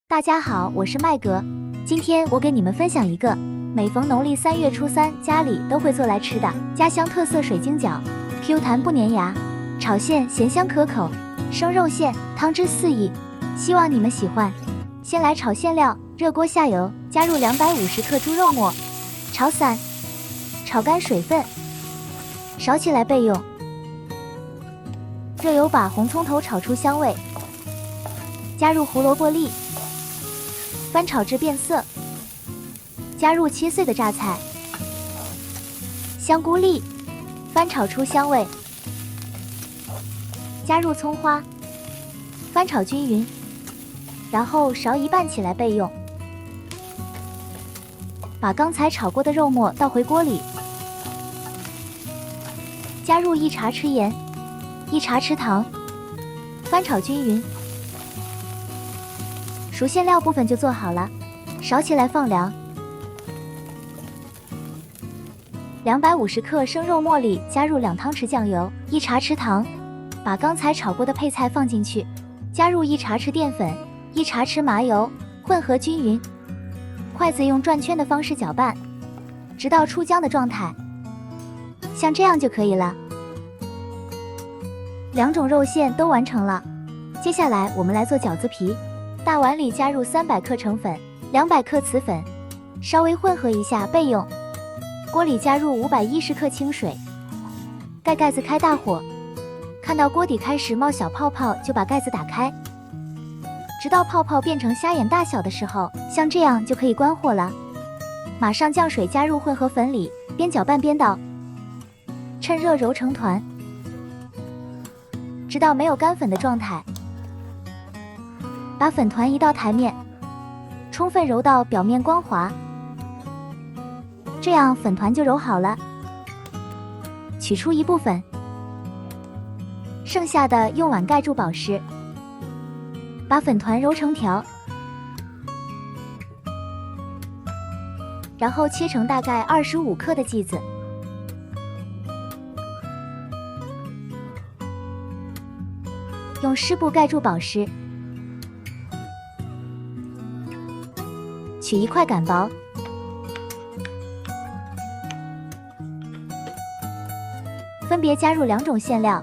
大家好，我是麦格。今天我给你们分享一个每逢农历3月初3家里都会做来吃的家乡特色水晶饺，Q 弹不粘牙，炒馅咸香可口，生肉馅汤汁四溢，希望你们喜欢。先来炒馅料，热锅下油，加入250克猪肉末，炒散，炒干水分，烧起来备用。热油把红葱头炒出香味，加入胡萝卜粒，翻炒至变色，加入切碎的榨菜、香菇粒，翻炒出香味，加入葱花，翻炒均匀，然后勺一半起来备用。把刚才炒过的肉末倒回锅里，加入1茶匙盐、1茶匙糖，翻炒均匀。熟馅料部分就做好了，勺起来放凉。250克生肉末里加入2汤匙酱油、1茶匙糖，把刚才炒过的配菜放进去，加入1茶匙淀粉、1茶匙麻油，混合均匀。筷子用转圈的方式搅拌，直到出浆的状态，像这样就可以了。2种肉馅都完成了，接下来我们来做饺子皮。大碗里加入300克橙粉、200克瓷粉，稍微混合一下备用。锅里加入510克清水，盖盖子开大火，看到锅底开始冒小泡泡就把盖子打开，直到泡泡变成虾眼大小的时候，像这样就可以关火了。马上降水加入混合粉里，边搅拌边倒，趁热揉成团，直到没有干粉的状态。把粉团移到台面，充分揉到表面光滑，这样粉团就揉好了。取出一部分，剩下的用碗盖住保湿，把粉团揉成条，然后切成大概25克的剂子，用湿布盖住保湿。取一块擀薄，分别加入2种馅料。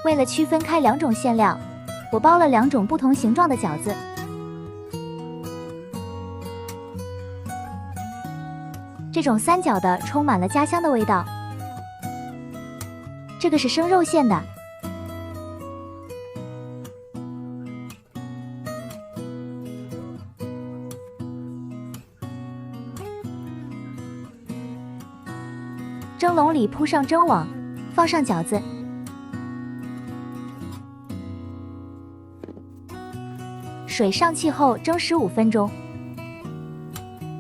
为了区分开2种馅料，我包了2种不同形状的饺子。这种3角的充满了家乡的味道。这个是生肉馅的。蒸笼里铺上蒸网，放上饺子，水上气后蒸15分钟，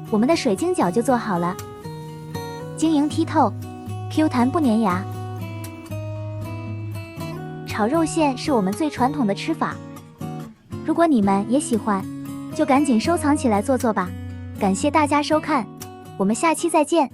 我们的水晶饺就做好了，晶莹剔透， Q 弹不粘牙。炒肉馅是我们最传统的吃法，如果你们也喜欢，就赶紧收藏起来做做吧。感谢大家收看，我们下期再见。